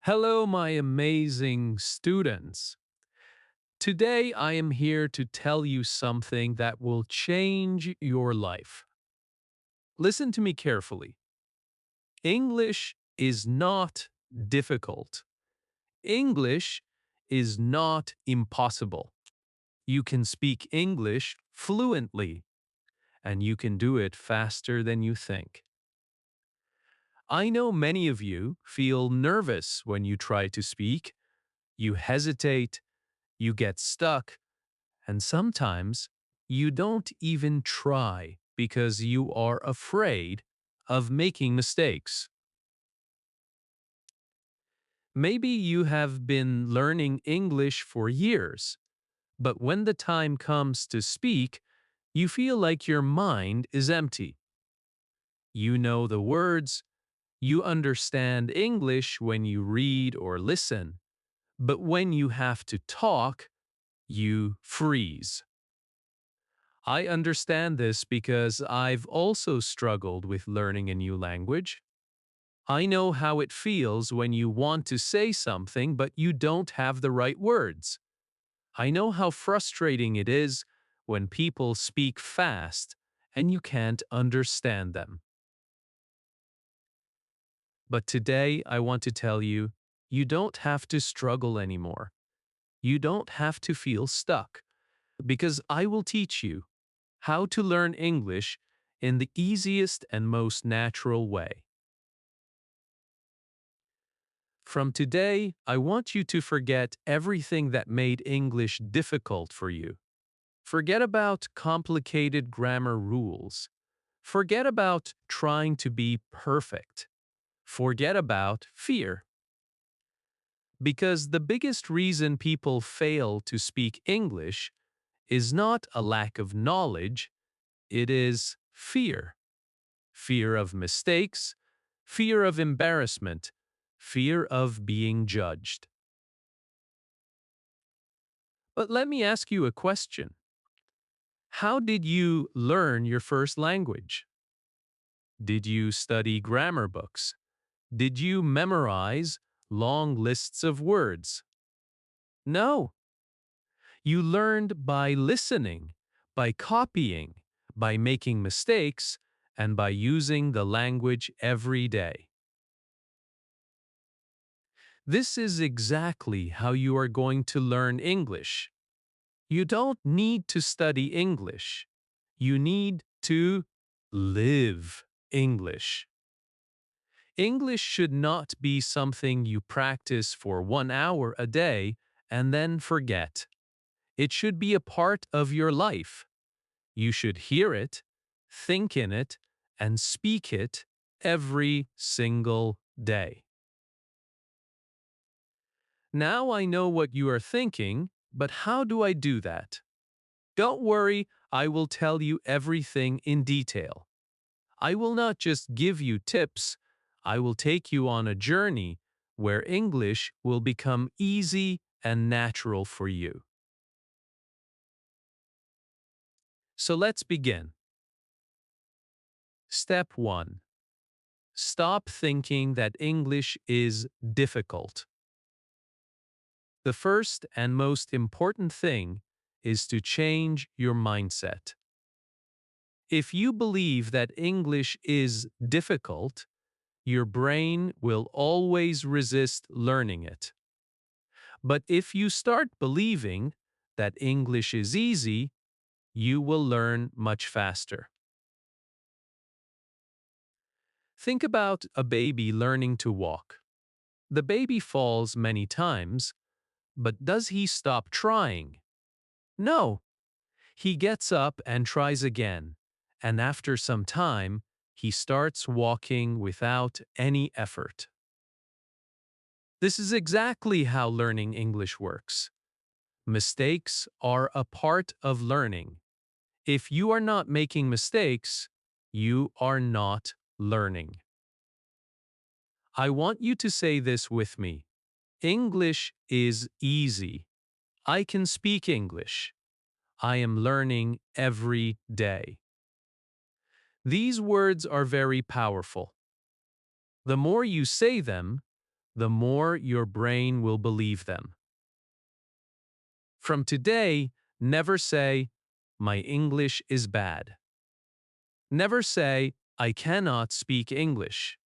Hello, my amazing students. Today, I am here to tell you something that will change your life. Listen to me carefully. English is not difficult. English is not impossible. You can speak English fluently, and you can do it faster than you think. I know many of you feel nervous when you try to speak. You hesitate, you get stuck, and sometimes you don't even try because you are afraid of making mistakes. Maybe you have been learning English for years, but when the time comes to speak, you feel like your mind is empty. You know the words, you understand English when you read or listen, but when you have to talk, you freeze. I understand this because I've also struggled with learning a new language. I know how it feels when you want to say something but you don't have the right words. I know how frustrating it is when people speak fast and you can't understand them. But today I want to tell you, you don't have to struggle anymore. You don't have to feel stuck because I will teach you how to learn English in the easiest and most natural way. From today, I want you to forget everything that made English difficult for you. Forget about complicated grammar rules. Forget about trying to be perfect. Forget about fear. Because the biggest reason people fail to speak English is not a lack of knowledge, it is fear. Fear of mistakes, fear of embarrassment, fear of being judged. But let me ask you a question. How did you learn your first language? Did you study grammar books? Did you memorize long lists of words? No. You learned by listening, by copying, by making mistakes, and by using the language every day. This is exactly how you are going to learn English. You don't need to study English. You need to live English. English should not be something you practice for 1 hour a day and then forget. It should be a part of your life. You should hear it, think in it, and speak it every single day. Now I know what you are thinking, but how do I do that? Don't worry, I will tell you everything in detail. I will not just give you tips, I will take you on a journey where English will become easy and natural for you. So let's begin. Step 1. Stop thinking that English is difficult. The first and most important thing is to change your mindset. If you believe that English is difficult, your brain will always resist learning it. But if you start believing that English is easy, you will learn much faster. Think about a baby learning to walk. The baby falls many times, but does he stop trying? No. He gets up and tries again, and after some time, he starts walking without any effort. This is exactly how learning English works. Mistakes are a part of learning. If you are not making mistakes, you are not learning. I want you to say this with me. English is easy. I can speak English. I am learning every day. These words are very powerful. The more you say them, the more your brain will believe them. From today, never say, "My English is bad." Never say, "I cannot speak English."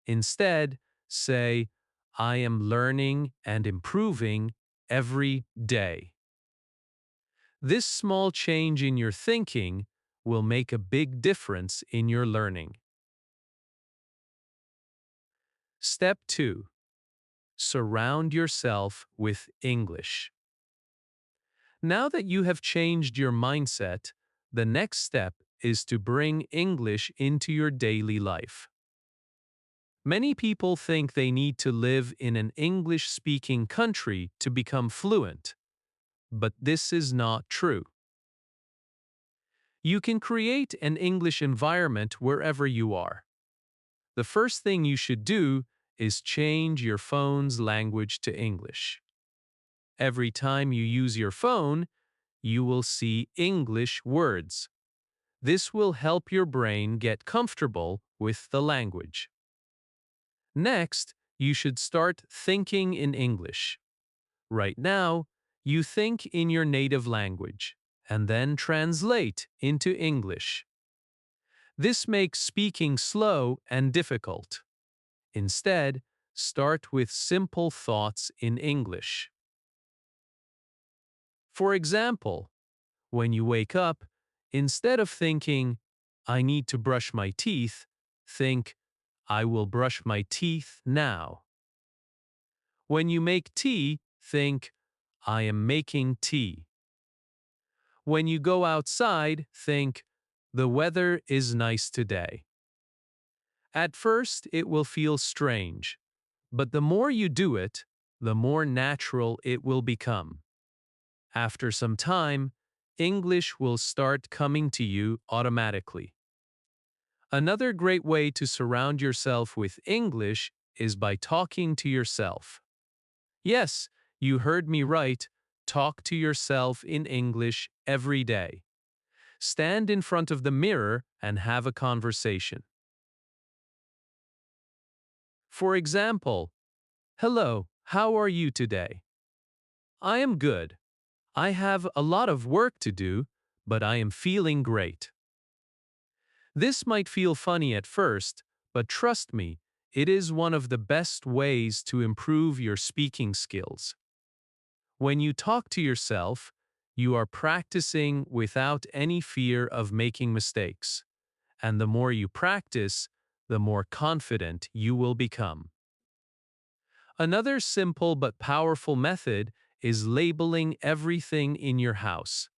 Instead, say, "I am learning and improving every day." This small change in your thinking will make a big difference in your learning. Step 2. Surround yourself with English. Now that you have changed your mindset, the next step is to bring English into your daily life. Many people think they need to live in an English-speaking country to become fluent, but this is not true. You can create an English environment wherever you are. The first thing you should do is change your phone's language to English. Every time you use your phone, you will see English words. This will help your brain get comfortable with the language. Next, you should start thinking in English. Right now, you think in your native language and then translate into English. This makes speaking slow and difficult. Instead, start with simple thoughts in English. For example, when you wake up, instead of thinking, "I need to brush my teeth," think, "I will brush my teeth now." When you make tea, think, "I am making tea." When you go outside, think, "The weather is nice today." At first, it will feel strange, but the more you do it, the more natural it will become. After some time, English will start coming to you automatically. Another great way to surround yourself with English is by talking to yourself. Yes, you heard me right. Talk to yourself in English every day. Stand in front of the mirror and have a conversation. For example, "Hello, how are you today?" "I am good. I have a lot of work to do, but I am feeling great." This might feel funny at first, but trust me, it is one of the best ways to improve your speaking skills. When you talk to yourself, you are practicing without any fear of making mistakes. And the more you practice, the more confident you will become. Another simple but powerful method is labeling everything in your house.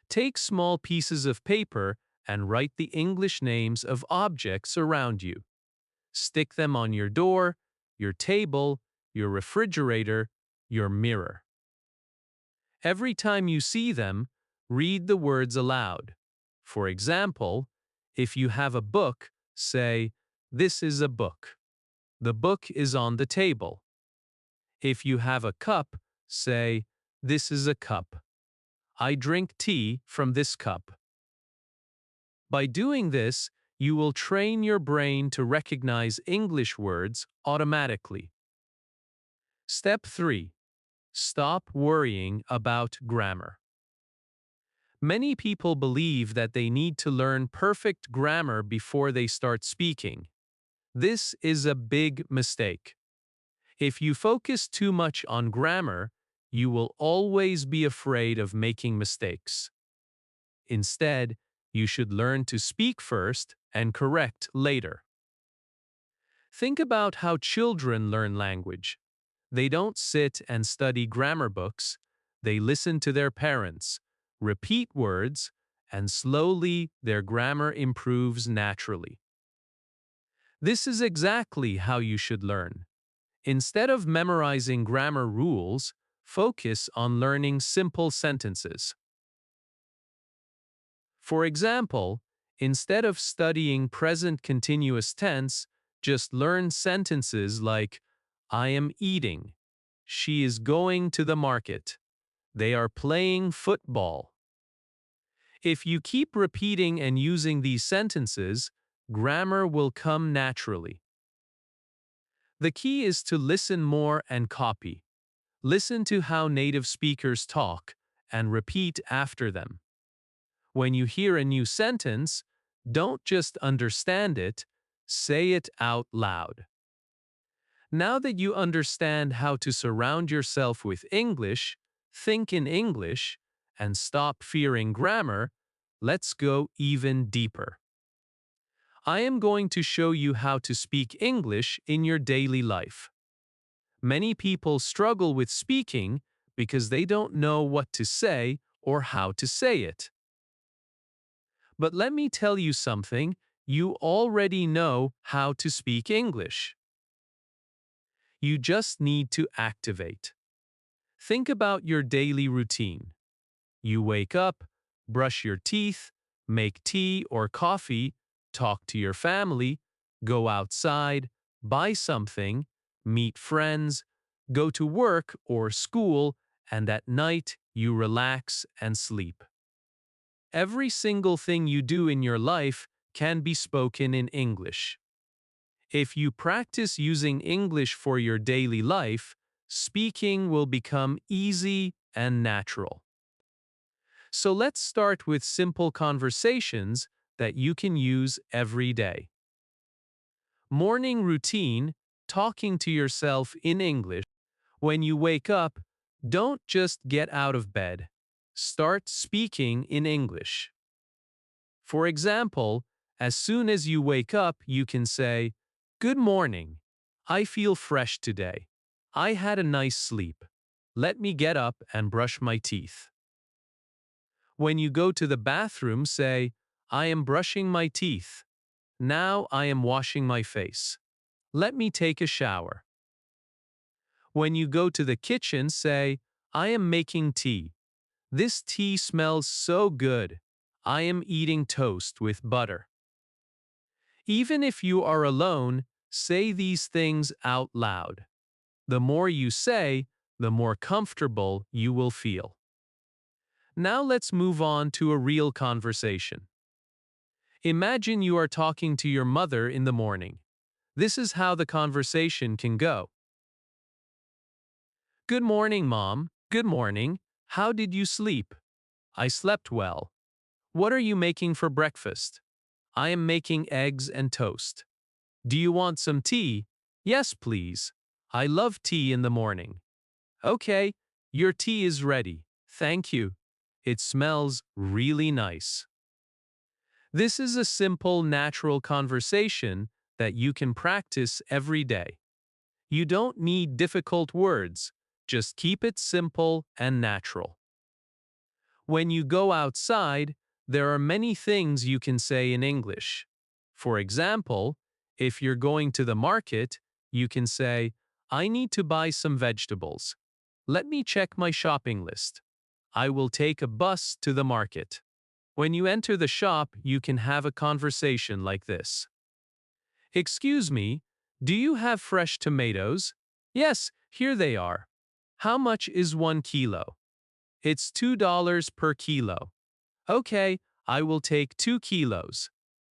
Take small pieces of paper and write the English names of objects around you. Stick them on your door, your table, your refrigerator, your mirror. Every time you see them, read the words aloud. For example, if you have a book, say, "This is a book." The book is on the table. If you have a cup, say, "This is a cup. I drink tea from this cup." By doing this, you will train your brain to recognize English words automatically. Step 3. Stop worrying about grammar. Many people believe that they need to learn perfect grammar before they start speaking. This is a big mistake. If you focus too much on grammar, you will always be afraid of making mistakes. Instead, you should learn to speak first and correct later. Think about how children learn language. They don't sit and study grammar books. They listen to their parents, repeat words, and slowly their grammar improves naturally. This is exactly how you should learn. Instead of memorizing grammar rules, focus on learning simple sentences. For example, instead of studying present continuous tense, just learn sentences like, "I am eating," "She is going to the market," "They are playing football." If you keep repeating and using these sentences, grammar will come naturally. The key is to listen more and copy. Listen to how native speakers talk and repeat after them. When you hear a new sentence, don't just understand it, say it out loud. Now that you understand how to surround yourself with English, think in English, and stop fearing grammar, let's go even deeper. I am going to show you how to speak English in your daily life. Many people struggle with speaking because they don't know what to say or how to say it. But let me tell you something, you already know how to speak English. You just need to activate. Think about your daily routine. You wake up, brush your teeth, make tea or coffee, talk to your family, go outside, buy something, meet friends, go to work or school, and at night you relax and sleep. Every single thing you do in your life can be spoken in English. If you practice using English for your daily life, speaking will become easy and natural. So let's start with simple conversations that you can use every day. Morning routine, talking to yourself in English. When you wake up, don't just get out of bed. Start speaking in English. For example, as soon as you wake up, you can say, "Good morning. I feel fresh today. I had a nice sleep. Let me get up and brush my teeth." When you go to the bathroom, say, "I am brushing my teeth. Now I am washing my face. Let me take a shower." When you go to the kitchen, say, "I am making tea. This tea smells so good. I am eating toast with butter." Even if you are alone, say these things out loud. The more you say, the more comfortable you will feel. Now let's move on to a real conversation. Imagine you are talking to your mother in the morning. This is how the conversation can go. "Good morning, Mom. Good morning. How did you sleep?" "I slept well." "What are you making for breakfast?" "I am making eggs and toast." "Do you want some tea?" "Yes, please. I love tea in the morning." "Okay, your tea is ready. Thank you. It smells really nice." This is a simple, natural conversation that you can practice every day. You don't need difficult words, just keep it simple and natural. When you go outside, there are many things you can say in English. For example, if you're going to the market, you can say, "I need to buy some vegetables. Let me check my shopping list. I will take a bus to the market." When you enter the shop, you can have a conversation like this. "Excuse me, do you have fresh tomatoes?" "Yes, here they are." "How much is 1 kilo?" "It's $2 per kilo." "Okay, I will take 2 kilos."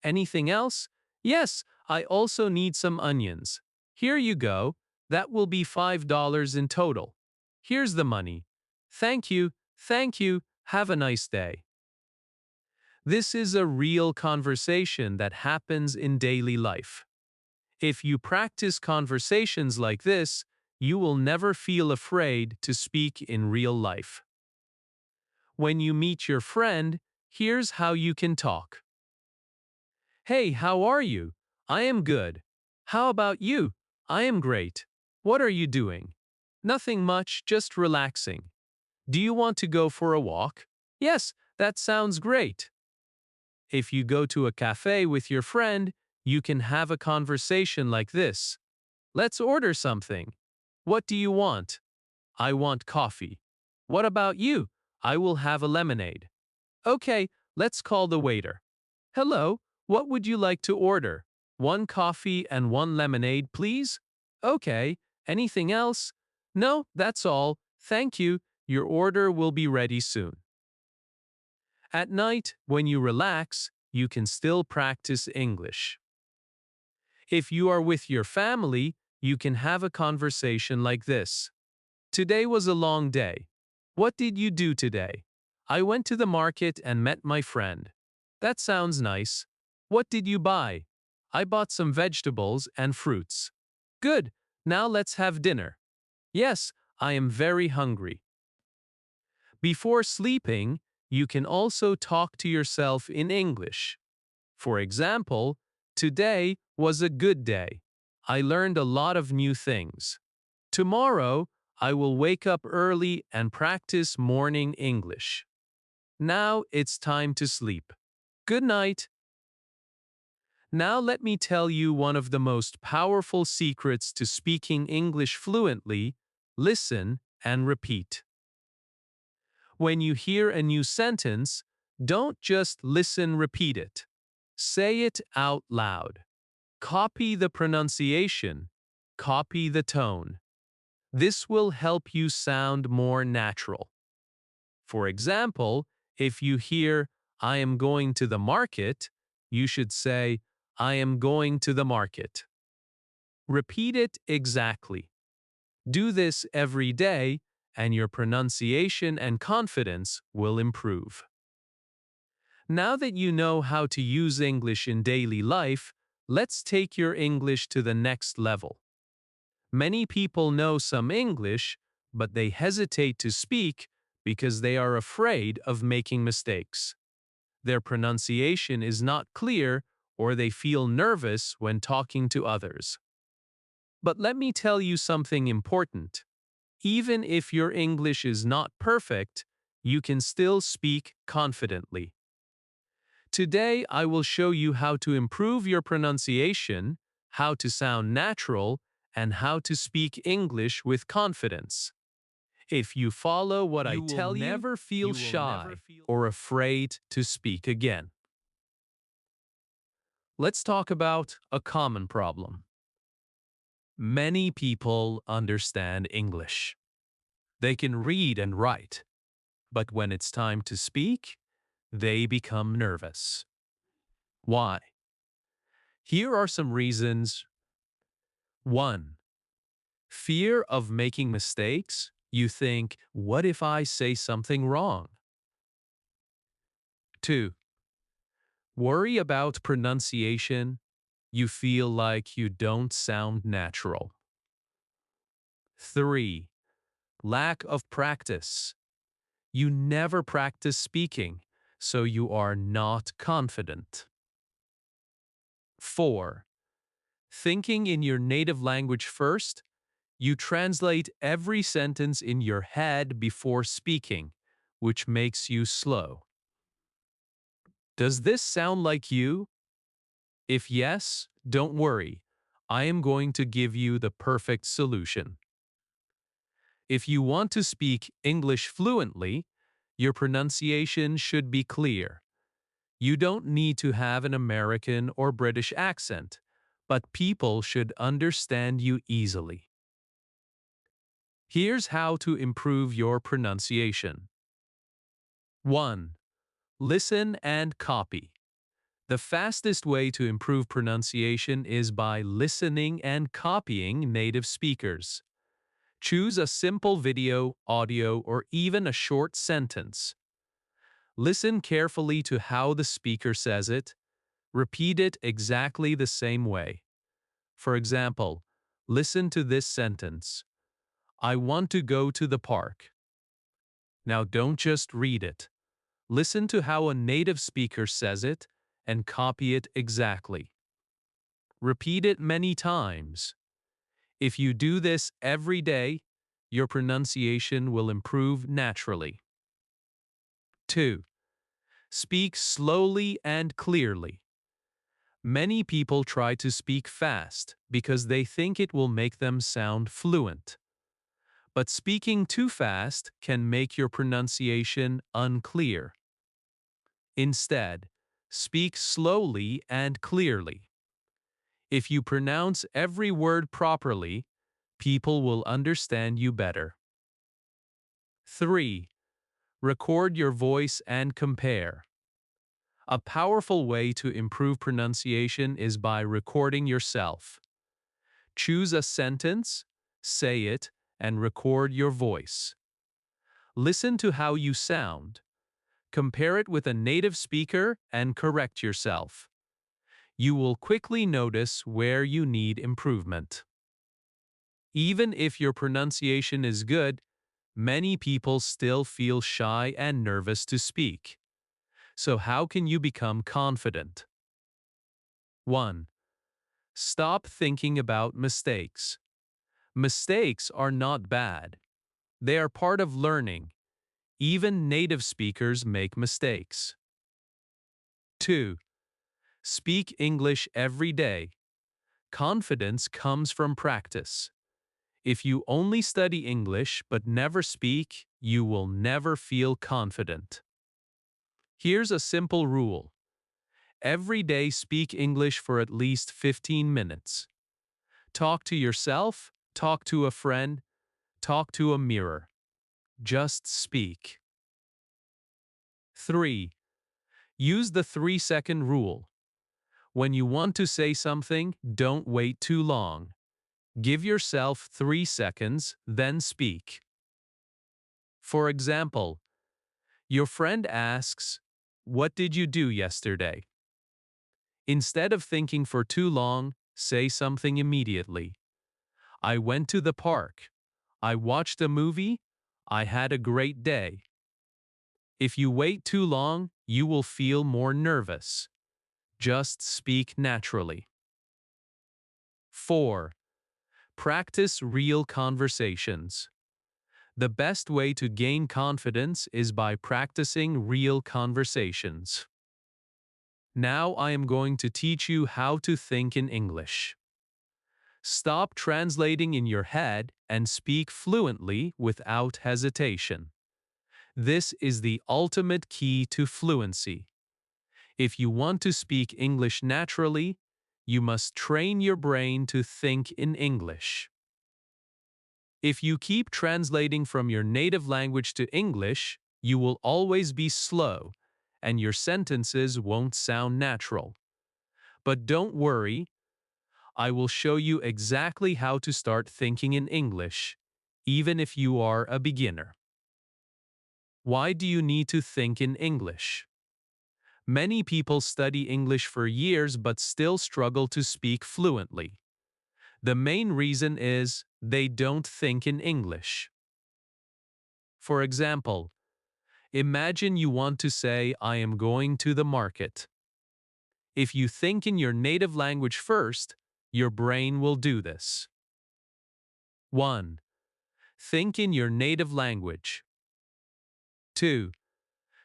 "Anything else?" "Yes, I also need some onions." "Here you go. That will be $5 in total. Here's the money." "Thank you, thank you. Have a nice day." This is a real conversation that happens in daily life. If you practice conversations like this, you will never feel afraid to speak in real life. When you meet your friend, here's how you can talk. "Hey, how are you?" "I am good." "How about you?" "I am great." "What are you doing?" "Nothing much, just relaxing." "Do you want to go for a walk?" "Yes, that sounds great." If you go to a cafe with your friend, you can have a conversation like this. "Let's order something." "What do you want?" "I want coffee." "What about you?" "I will have a lemonade." "Okay, let's call the waiter." "Hello, what would you like to order?" "One coffee and one lemonade, please." "Okay, anything else?" "No, that's all. Thank you. Your order will be ready soon." At night, when you relax, you can still practice English. If you are with your family, You can have a conversation like this. Today was a long day. What did you do today? I went to the market and met my friend. That sounds nice. What did you buy? I bought some vegetables and fruits. Good. Now let's have dinner. Yes, I am very hungry. Before sleeping, you can also talk to yourself in English. For example, today was a good day. I learned a lot of new things. Tomorrow, I will wake up early and practice morning English. Now it's time to sleep. Good night. Now let me tell you one of the most powerful secrets to speaking English fluently: listen and repeat. When you hear a new sentence, don't just listen, repeat it. Say it out loud. Copy the pronunciation. Copy the tone. This will help you sound more natural. For example, if you hear, I am going to the market, you should say, I am going to the market. Repeat it exactly. Do this every day, and your pronunciation and confidence will improve. Now that you know how to use English in daily life, let's take your English to the next level. Many people know some English, but they hesitate to speak because they are afraid of making mistakes. Their pronunciation is not clear, or they feel nervous when talking to others. But let me tell you something important. Even if your English is not perfect, you can still speak confidently. Today, I will show you how to improve your pronunciation, how to sound natural, and how to speak English with confidence. If you follow what I tell you, never feel shy or afraid to speak again. Let's talk about a common problem. Many people understand English. They can read and write, but when it's time to speak, they become nervous. Why? Here are some reasons. 1. Fear of making mistakes. You think, what if I say something wrong? 2. Worry about pronunciation. You feel like you don't sound natural. 3. Lack of practice. You never practice speaking, so you are not confident. 4. Thinking in your native language first. You translate every sentence in your head before speaking, which makes you slow. Does this sound like you? If yes, don't worry. I am going to give you the perfect solution. If you want to speak English fluently, your pronunciation should be clear. You don't need to have an American or British accent, but people should understand you easily. Here's how to improve your pronunciation. 1. Listen and copy. The fastest way to improve pronunciation is by listening and copying native speakers. Choose a simple video, audio, or even a short sentence. Listen carefully to how the speaker says it. Repeat it exactly the same way. For example, listen to this sentence. I want to go to the park. Now don't just read it. Listen to how a native speaker says it and copy it exactly. Repeat it many times. If you do this every day, your pronunciation will improve naturally. 2. Speak slowly and clearly. Many people try to speak fast because they think it will make them sound fluent. But speaking too fast can make your pronunciation unclear. Instead, speak slowly and clearly. If you pronounce every word properly, people will understand you better. 3. Record your voice and compare. A powerful way to improve pronunciation is by recording yourself. Choose a sentence, say it, and record your voice. Listen to how you sound. Compare it with a native speaker and correct yourself. You will quickly notice where you need improvement. Even if your pronunciation is good, many people still feel shy and nervous to speak. So how can you become confident? 1. Stop thinking about mistakes. Mistakes are not bad. They are part of learning. Even native speakers make mistakes. 2. Speak English every day. Confidence comes from practice. If you only study English but never speak, you will never feel confident. Here's a simple rule. Every day speak English for at least 15 minutes. Talk to yourself, talk to a friend, talk to a mirror. Just speak. 3. Use the 3-second rule. When you want to say something, don't wait too long. Give yourself 3 seconds, then speak. For example, your friend asks, "What did you do yesterday?" Instead of thinking for too long, say something immediately. I went to the park. I watched a movie. I had a great day. If you wait too long, you will feel more nervous. Just speak naturally. 4. Practice real conversations. The best way to gain confidence is by practicing real conversations. Now I am going to teach you how to think in English. Stop translating in your head and speak fluently without hesitation. This is the ultimate key to fluency. If you want to speak English naturally, you must train your brain to think in English. If you keep translating from your native language to English, you will always be slow, and your sentences won't sound natural. But don't worry, I will show you exactly how to start thinking in English, even if you are a beginner. Why do you need to think in English? Many people study English for years but still struggle to speak fluently. The main reason is they don't think in English. For example, imagine you want to say, "I am going to the market." If you think in your native language first, your brain will do this. 1. Think in your native language. 2.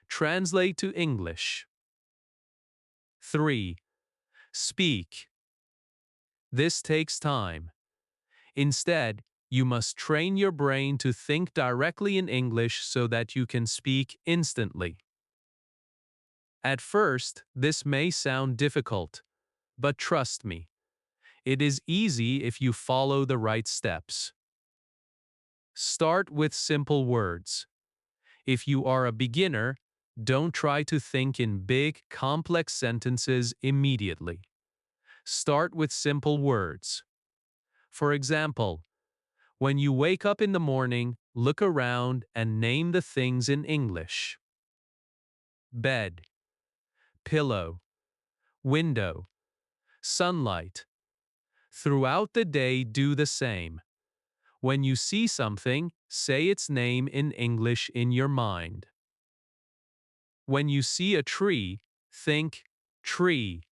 Translate to English. 3. Speak. This takes time. Instead, you must train your brain to think directly in English so that you can speak instantly. At first, this may sound difficult, but trust me, it is easy if you follow the right steps. Start with simple words. If you are a beginner, don't try to think in big, complex sentences immediately. Start with simple words. For example, when you wake up in the morning, look around and name the things in English. Bed, pillow, window, sunlight. Throughout the day, do the same. When you see something, say its name in English in your mind. When you see a tree, think tree,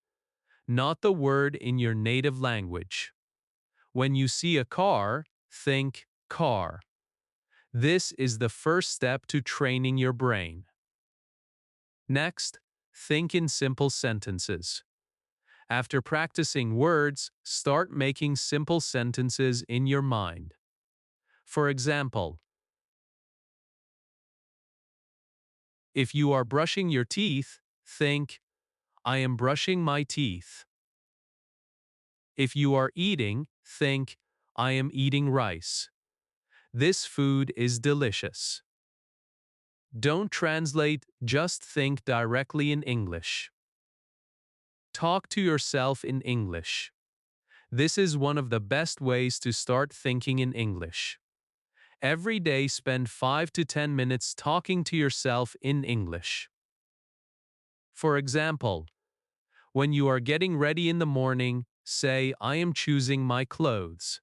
not the word in your native language. When you see a car, think car. This is the first step to training your brain. Next, think in simple sentences. After practicing words, start making simple sentences in your mind. For example, if you are brushing your teeth, think, I am brushing my teeth. If you are eating, think, I am eating rice. This food is delicious. Don't translate, just think directly in English. Talk to yourself in English. This is one of the best ways to start thinking in English. Every day, spend 5 to 10 minutes talking to yourself in English. For example, when you are getting ready in the morning, say, I am choosing my clothes.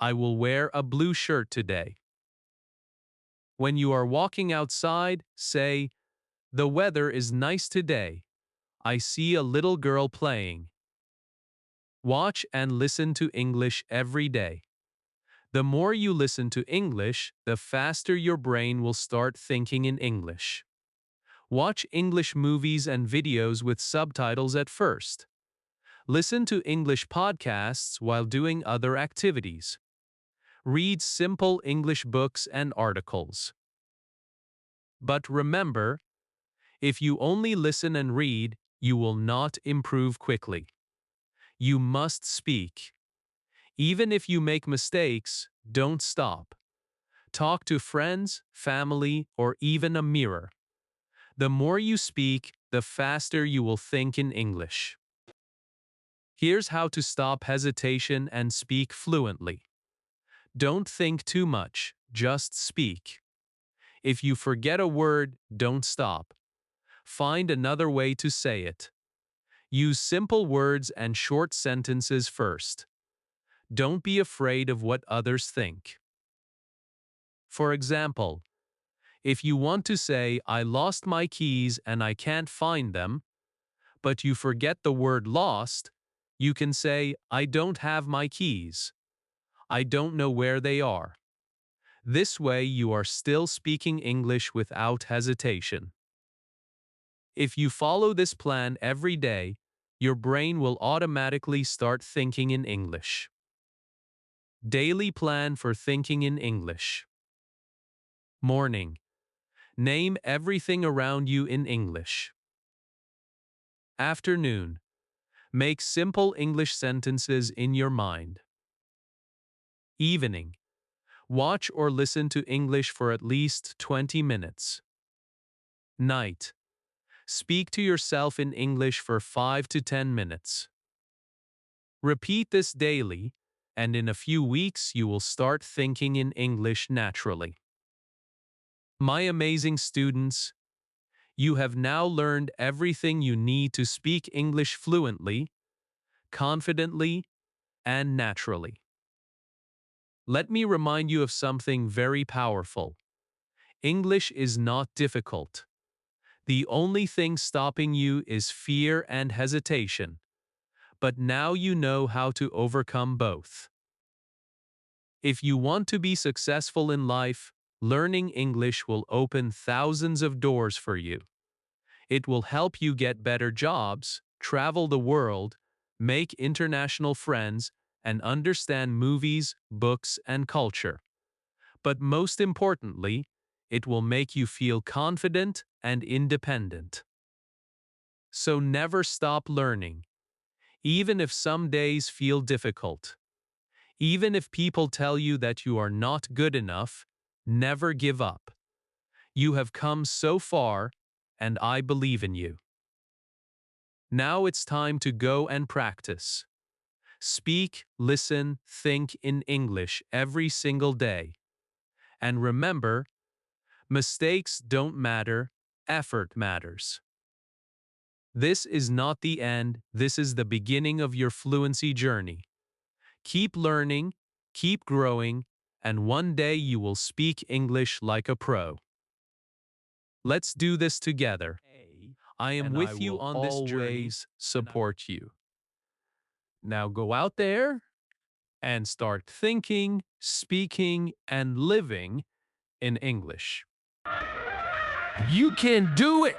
I will wear a blue shirt today. When you are walking outside, say, the weather is nice today. I see a little girl playing. Watch and listen to English every day. The more you listen to English, the faster your brain will start thinking in English. Watch English movies and videos with subtitles at first. Listen to English podcasts while doing other activities. Read simple English books and articles. But remember, if you only listen and read, you will not improve quickly. You must speak. Even if you make mistakes, don't stop. Talk to friends, family, or even a mirror. The more you speak, the faster you will think in English. Here's how to stop hesitation and speak fluently. Don't think too much, just speak. If you forget a word, don't stop. Find another way to say it. Use simple words and short sentences first. Don't be afraid of what others think. For example, if you want to say, I lost my keys and I can't find them, but you forget the word lost, you can say, I don't have my keys. I don't know where they are. This way you are still speaking English without hesitation. If you follow this plan every day, your brain will automatically start thinking in English. Daily plan for thinking in English. Morning. Name everything around you in English. Afternoon. Make simple English sentences in your mind. Evening. Watch or listen to English for at least 20 minutes. Night. Speak to yourself in English for 5 to 10 minutes. Repeat this daily, and in a few weeks you will start thinking in English naturally. My amazing students, you have now learned everything you need to speak English fluently, confidently, and naturally. Let me remind you of something very powerful. English is not difficult. The only thing stopping you is fear and hesitation. But now you know how to overcome both. If you want to be successful in life, learning English will open thousands of doors for you. It will help you get better jobs, travel the world, make international friends, and understand movies, books, and culture. But most importantly, it will make you feel confident and independent. So never stop learning, even if some days feel difficult. Even if people tell you that you are not good enough, never give up. You have come so far, and I believe in you. Now it's time to go and practice. Speak, listen, think in English every single day. And remember, mistakes don't matter, effort matters. This is not the end, this is the beginning of your fluency journey. Keep learning, keep growing, and one day you will speak English like a pro. Let's do this together. I am with you on this journey, support you. Now go out there and start thinking, speaking, and living in English. You can do it!